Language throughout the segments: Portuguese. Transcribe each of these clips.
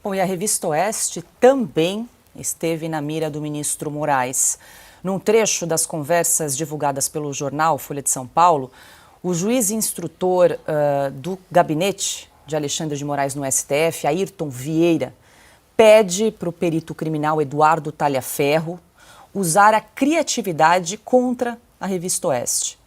Bom, e a Revista Oeste também esteve na mira do ministro Moraes. Num trecho das conversas divulgadas pelo jornal Folha de São Paulo, o juiz instrutor do gabinete de Alexandre de Moraes no STF, Ayrton Vieira, pede para o perito criminal Eduardo Talhaferro usar a criatividade contra a Revista Oeste.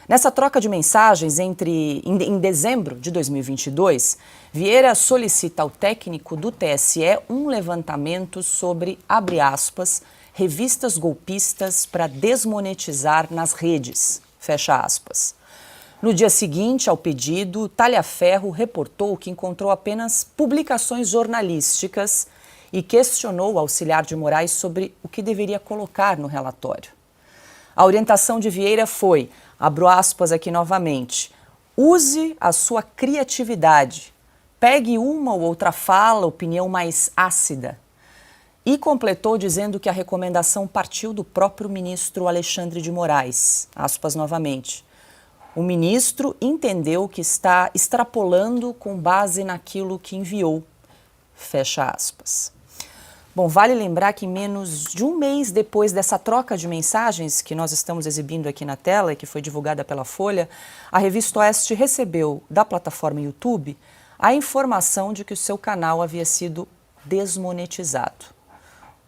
Nessa troca de mensagens em dezembro de 2022, Vieira solicita ao técnico do TSE um levantamento sobre, abre aspas, revistas golpistas para desmonetizar nas redes, fecha aspas. No dia seguinte ao pedido, Talhaferro reportou que encontrou apenas publicações jornalísticas e questionou o auxiliar de Moraes sobre o que deveria colocar no relatório. A orientação de Vieira foi, abro aspas aqui novamente, use a sua criatividade, pegue uma ou outra fala, opinião mais ácida. E completou dizendo que a recomendação partiu do próprio ministro Alexandre de Moraes, aspas novamente. O ministro entendeu que está extrapolando com base naquilo que enviou, fecha aspas. Bom, vale lembrar que menos de um mês depois dessa troca de mensagens que nós estamos exibindo aqui na tela e que foi divulgada pela Folha, a Revista Oeste recebeu da plataforma YouTube a informação de que o seu canal havia sido desmonetizado.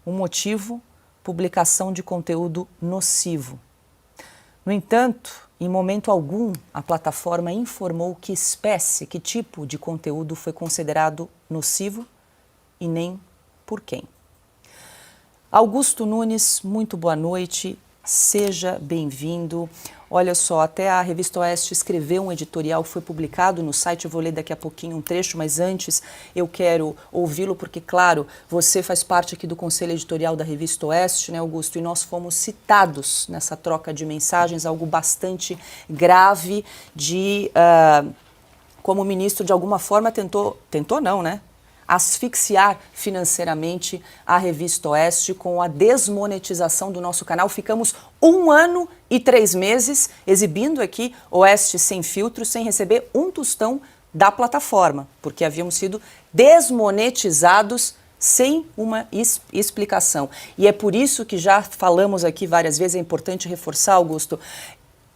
O motivo? Publicação de conteúdo nocivo. No entanto, em momento algum, a plataforma informou que espécie, que tipo de conteúdo foi considerado nocivo e nem por quem. Augusto Nunes, muito boa noite, seja bem-vindo. Olha só, até a Revista Oeste escreveu um editorial que foi publicado no site, eu vou ler daqui a pouquinho um trecho, mas antes eu quero ouvi-lo porque, claro, você faz parte aqui do Conselho Editorial da Revista Oeste, né, Augusto? E nós fomos citados nessa troca de mensagens, algo bastante grave de como o ministro de alguma forma tentou não, né? Asfixiar financeiramente a Revista Oeste com a desmonetização do nosso canal. Ficamos 1 ano e 3 meses exibindo aqui Oeste Sem Filtro, sem receber um tostão da plataforma, porque havíamos sido desmonetizados sem uma explicação. E é por isso que já falamos aqui várias vezes, é importante reforçar, Augusto,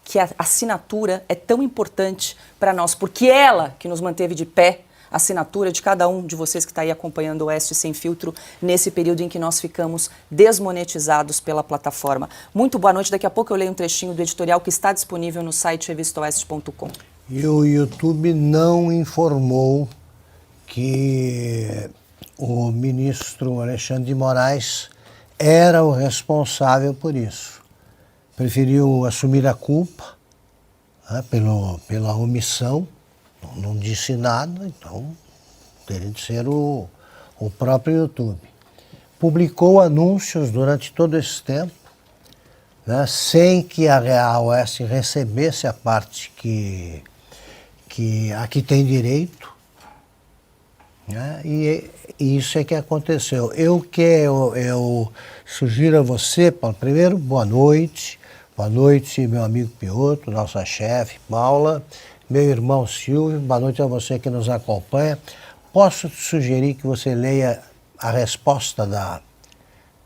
que a assinatura é tão importante para nós, porque ela que nos manteve de pé, a assinatura de cada um de vocês que está aí acompanhando o Oeste Sem Filtro nesse período em que nós ficamos desmonetizados pela plataforma. Muito boa noite. Daqui a pouco eu leio um trechinho do editorial que está disponível no site revistaoeste.com. E o YouTube não informou que o ministro Alexandre de Moraes era o responsável por isso. Preferiu assumir a culpa, né, pela omissão. Não disse nada, então teria de ser o próprio YouTube. Publicou anúncios durante todo esse tempo, né, sem que a Oeste recebesse a parte que a que tem direito, né, e isso é que aconteceu. Eu sugiro a você, Paulo, primeiro, boa noite, meu amigo Piotr, nossa chefe, Paula, meu irmão Silvio, boa noite a você que nos acompanha. Posso te sugerir que você leia a resposta da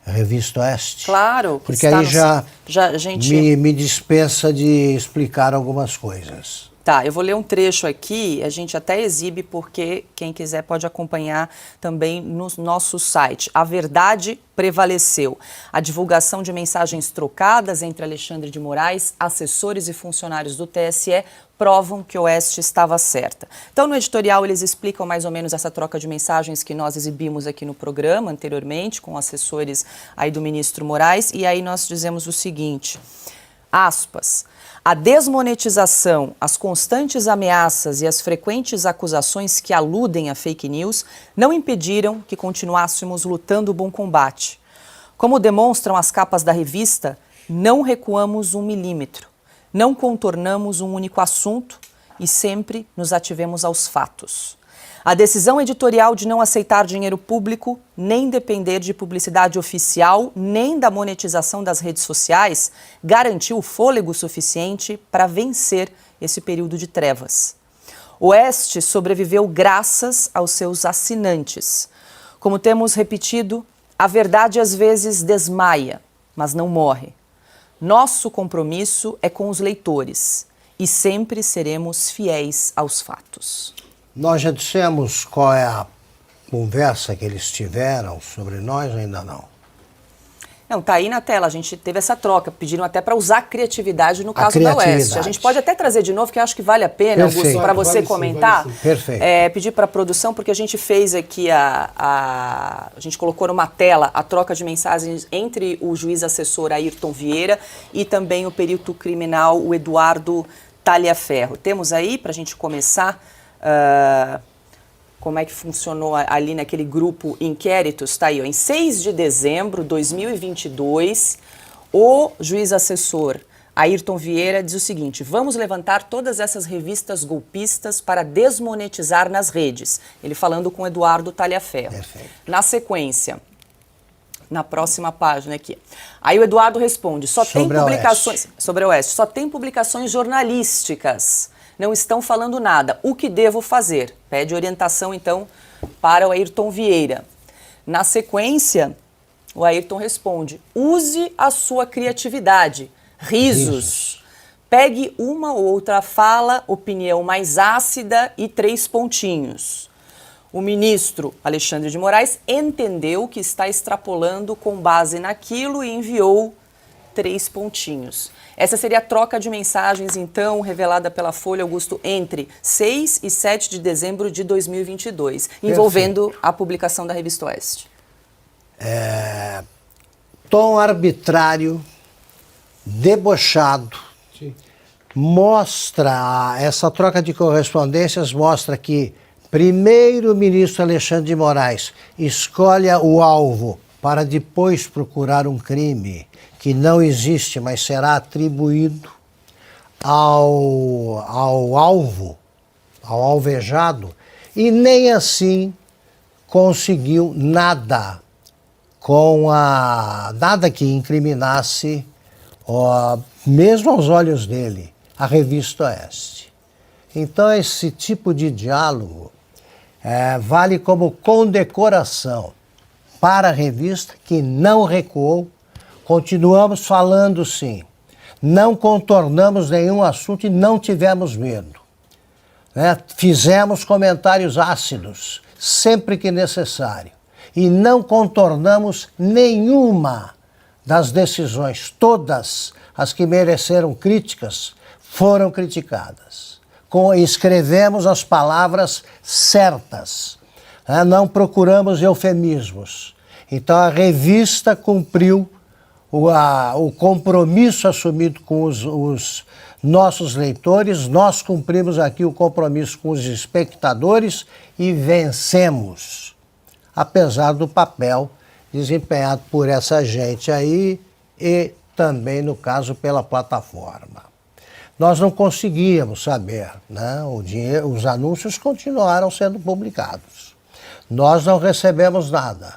Revista Oeste? Claro. Porque aí me dispensa de explicar algumas coisas. Tá, eu vou ler um trecho aqui, a gente até exibe porque quem quiser pode acompanhar também no nosso site. A verdade prevaleceu. A divulgação de mensagens trocadas entre Alexandre de Moraes, assessores e funcionários do TSE provam que o Oeste estava certa. Então, no editorial, eles explicam mais ou menos essa troca de mensagens que nós exibimos aqui no programa anteriormente, com assessores aí do ministro Moraes, e aí nós dizemos o seguinte, aspas, a desmonetização, as constantes ameaças e as frequentes acusações que aludem a fake news não impediram que continuássemos lutando o bom combate. Como demonstram as capas da revista, não recuamos 1 milímetro, não contornamos um único assunto e sempre nos ativemos aos fatos. A decisão editorial de não aceitar dinheiro público, nem depender de publicidade oficial, nem da monetização das redes sociais, garantiu fôlego suficiente para vencer esse período de trevas. O Oeste sobreviveu graças aos seus assinantes. Como temos repetido, a verdade às vezes desmaia, mas não morre. Nosso compromisso é com os leitores e sempre seremos fiéis aos fatos. Nós já dissemos qual é a conversa que eles tiveram sobre nós, ainda não? Não, tá aí na tela, a gente teve essa troca, pediram até para usar criatividade no caso da Oeste. A gente pode até trazer de novo, que eu acho que vale a pena, Augusto, para você comentar. Vale sim. Perfeito. Pedir para a produção, porque a gente fez aqui a gente colocou numa tela a troca de mensagens entre o juiz assessor Ayrton Vieira e também o perito criminal, o Eduardo Talhaferro. Temos aí, para a gente começar, como é que funcionou ali naquele grupo Inquéritos, está aí, ó, em 6 de dezembro de 2022, o juiz assessor Ayrton Vieira diz o seguinte: vamos levantar todas essas revistas golpistas para desmonetizar nas redes. Ele falando com Eduardo Talhaferro. Perfeito. Na sequência, na próxima página aqui. Aí o Eduardo responde, só tem publicações sobre a Oeste, só tem publicações jornalísticas. Não estão falando nada. O que devo fazer? Pede orientação, então, para o Ayrton Vieira. Na sequência, o Ayrton responde: use a sua criatividade. Risos. Pegue uma ou outra fala, opinião mais ácida e 3 pontinhos. O ministro Alexandre de Moraes entendeu que está extrapolando com base naquilo e enviou 3 pontinhos. Essa seria a troca de mensagens, então, revelada pela Folha, Augusto, entre 6 e 7 de dezembro de 2022, envolvendo a publicação da Revista Oeste. Tom arbitrário, debochado, sim. Essa troca de correspondências mostra que primeiro o ministro Alexandre de Moraes escolhe o alvo para depois procurar um crime que não existe, mas será atribuído ao alvo, ao alvejado, e nem assim conseguiu nada nada que incriminasse, mesmo aos olhos dele, a Revista Oeste. Então esse tipo de diálogo vale como condecoração para a revista, que não recuou. Continuamos falando, sim. Não contornamos nenhum assunto e não tivemos medo. Fizemos comentários ácidos, sempre que necessário. E não contornamos nenhuma das decisões. Todas as que mereceram críticas foram criticadas. Escrevemos as palavras certas. Não procuramos eufemismos. Então a revista cumpriu o compromisso assumido com os nossos leitores, nós cumprimos aqui o compromisso com os espectadores e vencemos, apesar do papel desempenhado por essa gente aí e também, no caso, pela plataforma. Nós não conseguíamos saber, né? Os anúncios continuaram sendo publicados. Nós não recebemos nada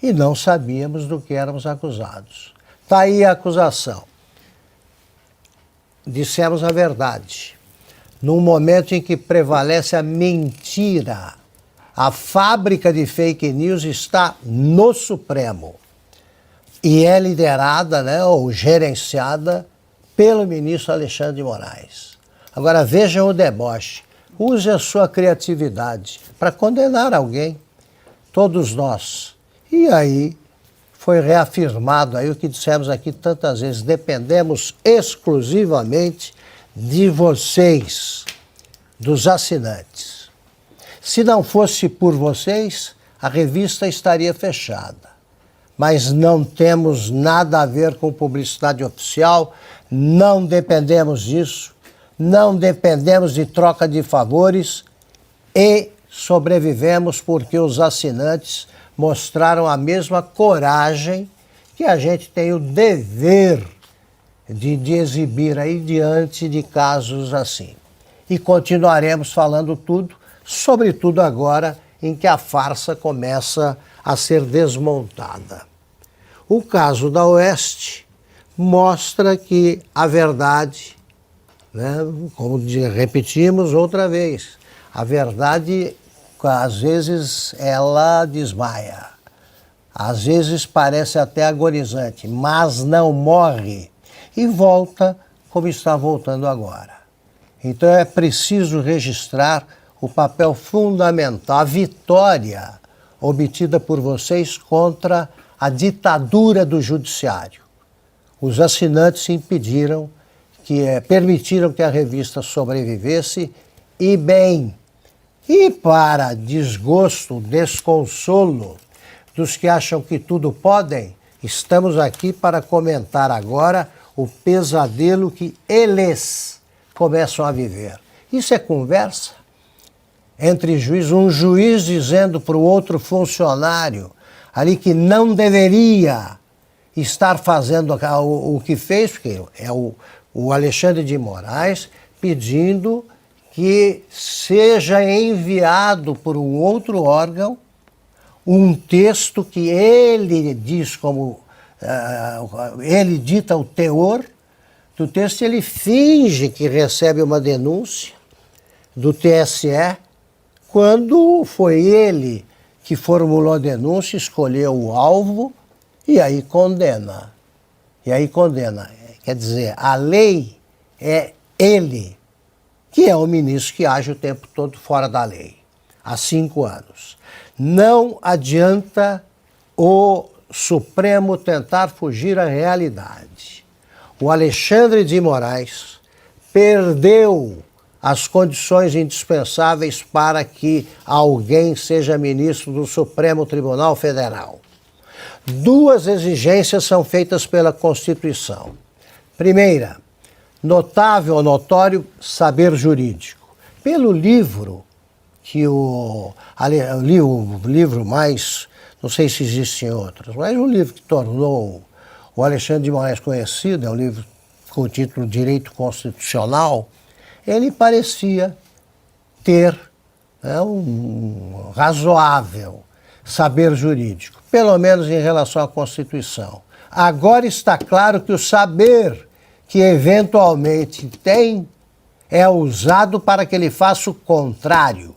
e não sabíamos do que éramos acusados. Está aí a acusação. Dissemos a verdade. Num momento em que prevalece a mentira, a fábrica de fake news está no Supremo e é liderada, né, ou gerenciada pelo ministro Alexandre de Moraes. Agora vejam o deboche. Use a sua criatividade para condenar alguém, todos nós. E aí foi reafirmado aí o que dissemos aqui tantas vezes: dependemos exclusivamente de vocês, dos assinantes. Se não fosse por vocês, a revista estaria fechada. Mas não temos nada a ver com publicidade oficial, não dependemos disso, não dependemos de troca de favores e sobrevivemos porque os assinantes mostraram a mesma coragem que a gente tem o dever de exibir aí diante de casos assim. E continuaremos falando tudo, sobretudo agora em que a farsa começa a ser desmontada. O caso da Oeste mostra que a verdade, né, como repetimos outra vez, a verdade às vezes ela desmaia, às vezes parece até agonizante, mas não morre e volta como está voltando agora. Então é preciso registrar o papel fundamental, a vitória obtida por vocês contra a ditadura do judiciário. Os assinantes impediram permitiram que a revista sobrevivesse e bem. E para desgosto, desconsolo dos que acham que tudo podem, estamos aqui para comentar agora o pesadelo que eles começam a viver. Isso é conversa entre juízes, um juiz dizendo para o outro funcionário ali que não deveria estar fazendo o que fez, porque é o Alexandre de Moraes pedindo que seja enviado por um outro órgão um texto que ele diz como ele dita o teor do texto, ele finge que recebe uma denúncia do TSE, quando foi ele que formulou a denúncia, escolheu o alvo e aí condena. Quer dizer, a lei é ele, que é o ministro que age o tempo todo fora da lei, há 5 anos. Não adianta o Supremo tentar fugir à realidade. O Alexandre de Moraes perdeu as condições indispensáveis para que alguém seja ministro do Supremo Tribunal Federal. 2 exigências são feitas pela Constituição. Primeira, notável ou notório saber jurídico. Pelo livro, que eu li o livro mais, não sei se existem outros, mas o livro que tornou o Alexandre de Moraes conhecido, é um livro com o título Direito Constitucional, ele parecia ter um razoável saber jurídico, pelo menos em relação à Constituição. Agora está claro que o saber que eventualmente tem é usado para que ele faça o contrário.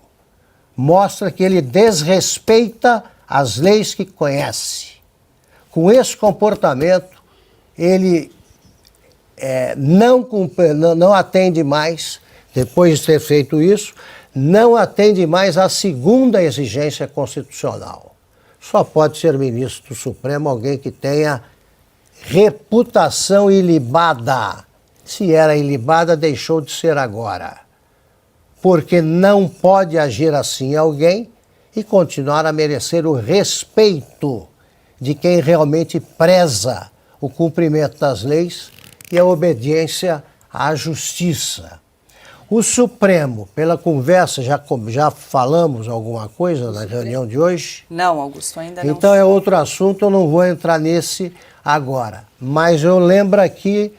Mostra que ele desrespeita as leis que conhece. Com esse comportamento, ele não atende mais, depois de ter feito isso, não atende mais à segunda exigência constitucional. Só pode ser ministro do Supremo alguém que tenha reputação ilibada. Se era ilibada, deixou de ser agora. Porque não pode agir assim alguém e continuar a merecer o respeito de quem realmente preza o cumprimento das leis e a obediência à justiça. O Supremo, pela conversa, já falamos alguma coisa na reunião de hoje? Não, Augusto, ainda não. Então é outro assunto, eu não vou entrar nesse agora. Mas eu lembro aqui,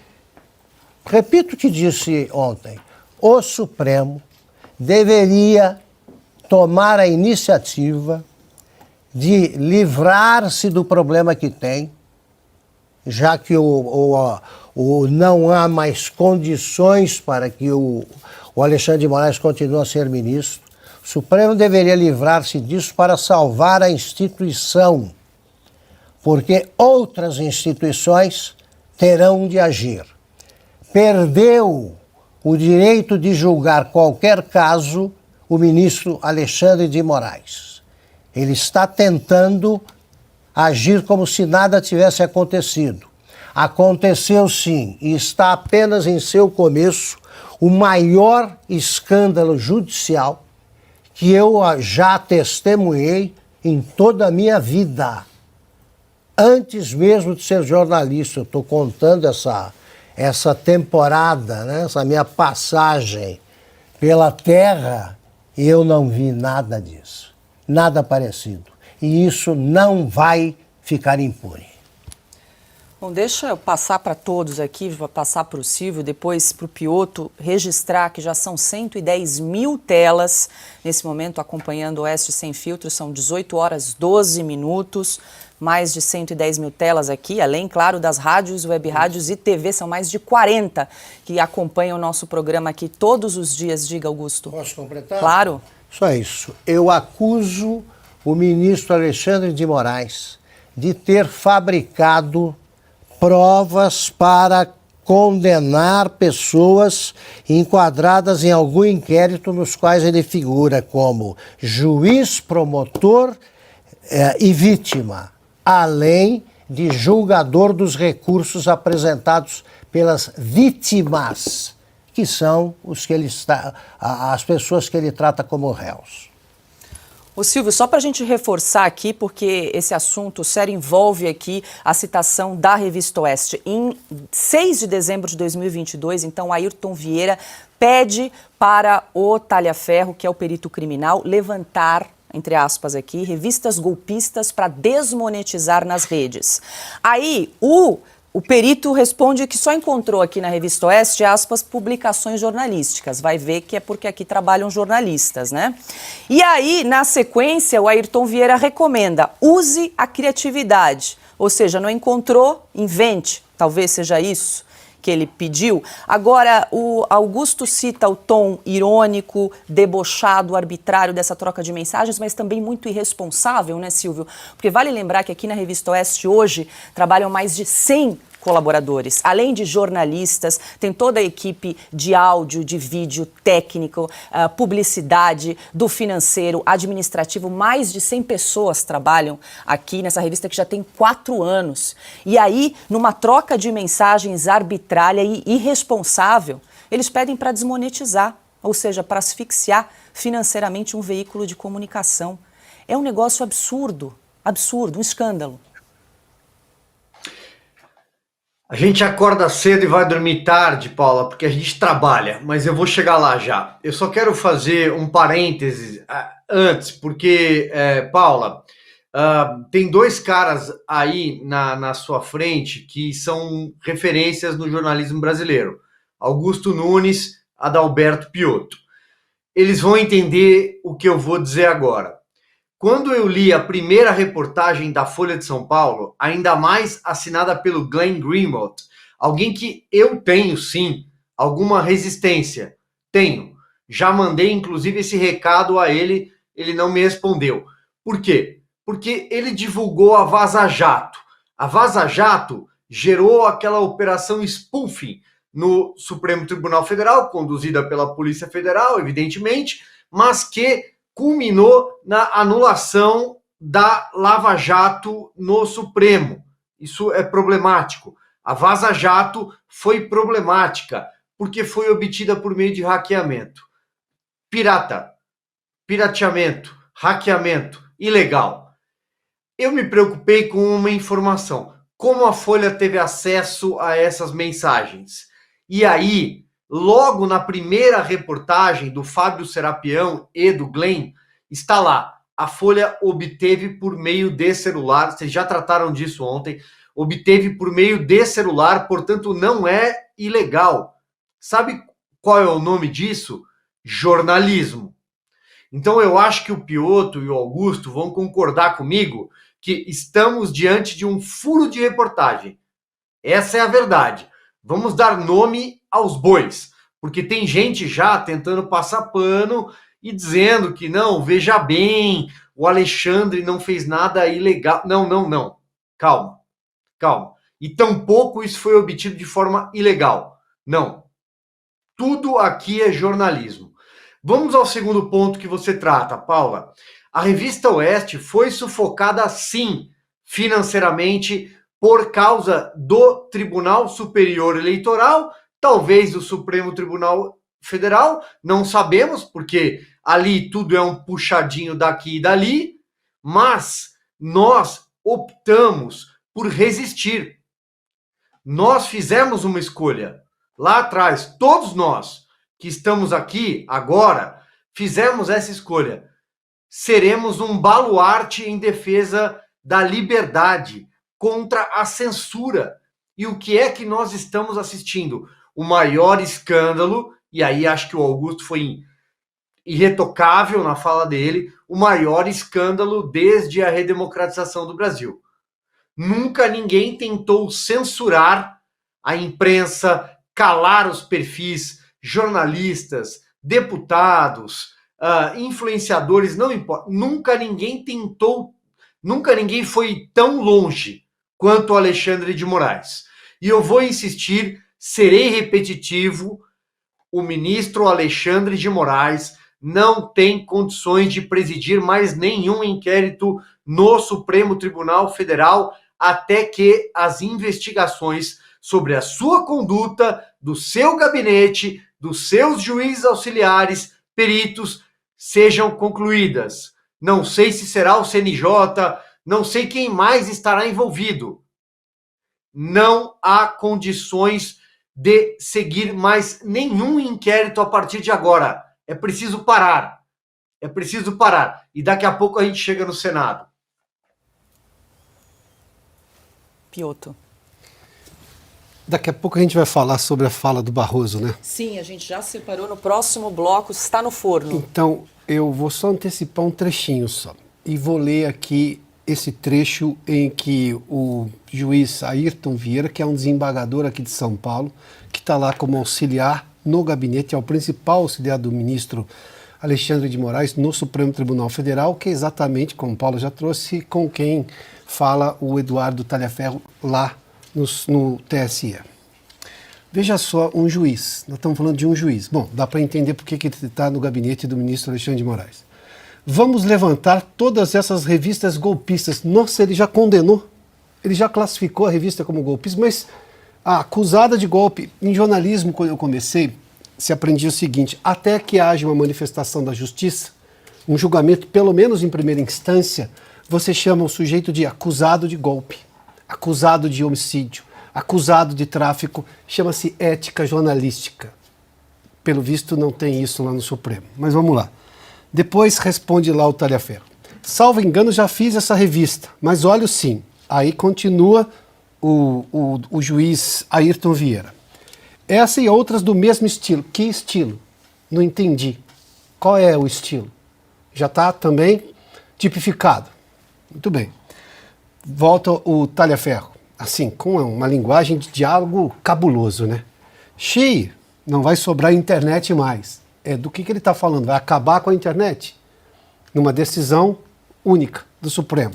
repito o que disse ontem, o Supremo deveria tomar a iniciativa de livrar-se do problema que tem, já que não há mais condições para que o Alexandre de Moraes continue a ser ministro. O Supremo deveria livrar-se disso para salvar a instituição, porque outras instituições terão de agir. Perdeu o direito de julgar qualquer caso o ministro Alexandre de Moraes. Ele está tentando agir como se nada tivesse acontecido. Aconteceu sim, e está apenas em seu começo, o maior escândalo judicial que eu já testemunhei em toda a minha vida. Antes mesmo de ser jornalista, eu estou contando essa temporada, né, essa minha passagem pela terra, e eu não vi nada disso, nada parecido. E isso não vai ficar impune. Bom, deixa eu passar para todos aqui, vou passar para o Silvio, depois para o Piotto, registrar que já são 110 mil telas nesse momento acompanhando o Oeste Sem Filtro, são 18 horas 12 minutos, mais de 110 mil telas aqui, além, claro, das rádios, web rádios e TV, são mais de 40 que acompanham o nosso programa aqui todos os dias. Diga, Augusto. Posso completar? Claro. Só isso. Eu acuso o ministro Alexandre de Moraes de ter fabricado provas para condenar pessoas enquadradas em algum inquérito nos quais ele figura como juiz, promotor e vítima, além de julgador dos recursos apresentados pelas vítimas, que são os que as pessoas que ele trata como réus. Ô Silvio, só para a gente reforçar aqui, porque esse assunto sério envolve aqui a citação da Revista Oeste. Em 6 de dezembro de 2022, então, Ayrton Vieira pede para o Talhaferro, que é o perito criminal, levantar, entre aspas aqui, revistas golpistas para desmonetizar nas redes. Aí, o perito responde que só encontrou aqui na Revista Oeste, aspas, publicações jornalísticas. Vai ver que é porque aqui trabalham jornalistas, né? E aí, na sequência, o Ayrton Vieira recomenda, use a criatividade. Ou seja, não encontrou, invente. Talvez seja isso que ele pediu. Agora, o Augusto cita o tom irônico, debochado, arbitrário dessa troca de mensagens, mas também muito irresponsável, né, Silvio? Porque vale lembrar que aqui na Revista Oeste hoje trabalham mais de 100 colaboradores, além de jornalistas, tem toda a equipe de áudio, de vídeo, técnico, publicidade, do financeiro, administrativo, mais de 100 pessoas trabalham aqui nessa revista que já tem 4 anos. E aí, numa troca de mensagens arbitrária e irresponsável, eles pedem para desmonetizar, ou seja, para asfixiar financeiramente um veículo de comunicação. É um negócio absurdo, absurdo, um escândalo. A gente acorda cedo e vai dormir tarde, Paula, porque a gente trabalha, mas eu vou chegar lá já. Eu só quero fazer um parêntese antes, porque, Paula, tem 2 caras aí na sua frente que são referências no jornalismo brasileiro. Augusto Nunes, Adalberto Piotto. Eles vão entender o que eu vou dizer agora. Quando eu li a primeira reportagem da Folha de São Paulo, ainda mais assinada pelo Glenn Greenwald, alguém que eu tenho, sim, alguma resistência. Tenho. Já mandei, inclusive, esse recado a ele, ele não me respondeu. Por quê? Porque ele divulgou a Vaza Jato. A Vaza Jato gerou aquela operação spoofing no Supremo Tribunal Federal, conduzida pela Polícia Federal, evidentemente, mas que culminou na anulação da Lava Jato no Supremo. Isso é problemático. A Vaza Jato foi problemática porque foi obtida por meio de hackeamento. Pirateamento, hackeamento, ilegal. Eu me preocupei com uma informação. Como a Folha teve acesso a essas mensagens? E aí, logo na primeira reportagem do Fábio Serapião e do Glenn, está lá, a Folha obteve por meio de celular, vocês já trataram disso ontem, obteve por meio de celular, portanto não é ilegal. Sabe qual é o nome disso? Jornalismo. Então eu acho que o Piotto e o Augusto vão concordar comigo que estamos diante de um furo de reportagem. Essa é a verdade. Vamos dar nome aos bois, porque tem gente já tentando passar pano e dizendo que não, veja bem, o Alexandre não fez nada ilegal. Não. Calma. E tampouco isso foi obtido de forma ilegal. Não. Tudo aqui é jornalismo. Vamos ao segundo ponto que você trata, Paula. A Revista Oeste foi sufocada, sim, financeiramente, por causa do Tribunal Superior Eleitoral, talvez do Supremo Tribunal Federal, não sabemos, porque ali tudo é um puxadinho daqui e dali, mas nós optamos por resistir. Nós fizemos uma escolha lá atrás, todos nós que estamos aqui agora, fizemos essa escolha. Seremos um baluarte em defesa da liberdade, contra a censura. E o que é que nós estamos assistindo? O maior escândalo, e aí acho que o Augusto foi irretocável na fala dele, o maior escândalo desde a redemocratização do Brasil. Nunca ninguém tentou censurar a imprensa, calar os perfis, jornalistas, deputados, influenciadores, não importa. Nunca ninguém tentou, nunca ninguém foi tão longe quanto o Alexandre de Moraes. E eu vou insistir, serei repetitivo, o ministro Alexandre de Moraes não tem condições de presidir mais nenhum inquérito no Supremo Tribunal Federal até que as investigações sobre a sua conduta, do seu gabinete, dos seus juízes auxiliares, peritos, sejam concluídas. Não sei se será o CNJ, não sei quem mais estará envolvido. Não há condições de seguir mais nenhum inquérito a partir de agora. É preciso parar. É preciso parar. E daqui a pouco a gente chega no Senado. Piotr. Daqui a pouco a gente vai falar sobre a fala do Barroso, né? Sim, a gente já separou no próximo bloco, está no forno. Então, eu vou só antecipar um trechinho só. E vou ler aqui esse trecho em que o juiz Ayrton Vieira, que é um desembargador aqui de São Paulo, que está lá como auxiliar no gabinete, é o principal auxiliar do ministro Alexandre de Moraes no Supremo Tribunal Federal, que é exatamente, como o Paulo já trouxe, com quem fala o Eduardo Talhaferro lá no TSE. Veja só, um juiz, nós estamos falando de um juiz. Bom, dá para entender por que ele está no gabinete do ministro Alexandre de Moraes. Vamos levantar todas essas revistas golpistas. Nossa, ele já condenou, ele já classificou a revista como golpista, mas a acusada de golpe, em jornalismo, quando eu comecei, se aprendia o seguinte: até que haja uma manifestação da justiça, um julgamento, pelo menos em primeira instância, você chama o sujeito de acusado de golpe, acusado de homicídio, acusado de tráfico, chama-se ética jornalística. Pelo visto não tem isso lá no Supremo, mas vamos lá. Depois responde lá o Talhaferro. Salvo engano, já fiz essa revista, mas olha sim. Aí continua o juiz Ayrton Vieira. Essa e outras do mesmo estilo. Que estilo? Não entendi. Qual é o estilo? Já está também tipificado. Muito bem. Volta o Talhaferro. Assim, com uma linguagem de diálogo cabuloso, né? Xiii, não vai sobrar internet mais. É do que ele está falando? Vai acabar com a internet? Numa decisão única do Supremo.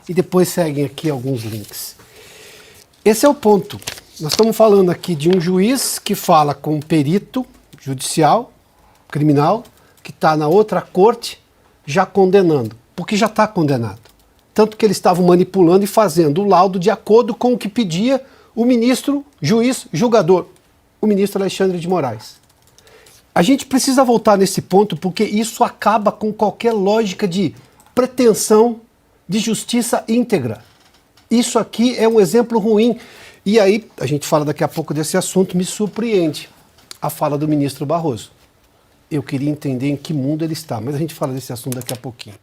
E depois seguem aqui alguns links. Esse é o ponto. Nós estamos falando aqui de um juiz que fala com um perito judicial, criminal, que está na outra corte, já condenando, porque já está condenado. Tanto que eles estavam manipulando e fazendo o laudo de acordo com o que pedia o ministro, juiz, julgador, o ministro Alexandre de Moraes. A gente precisa voltar nesse ponto porque isso acaba com qualquer lógica de pretensão de justiça íntegra. Isso aqui é um exemplo ruim. E aí, a gente fala daqui a pouco desse assunto, me surpreende a fala do ministro Barroso. Eu queria entender em que mundo ele está, mas a gente fala desse assunto daqui a pouquinho.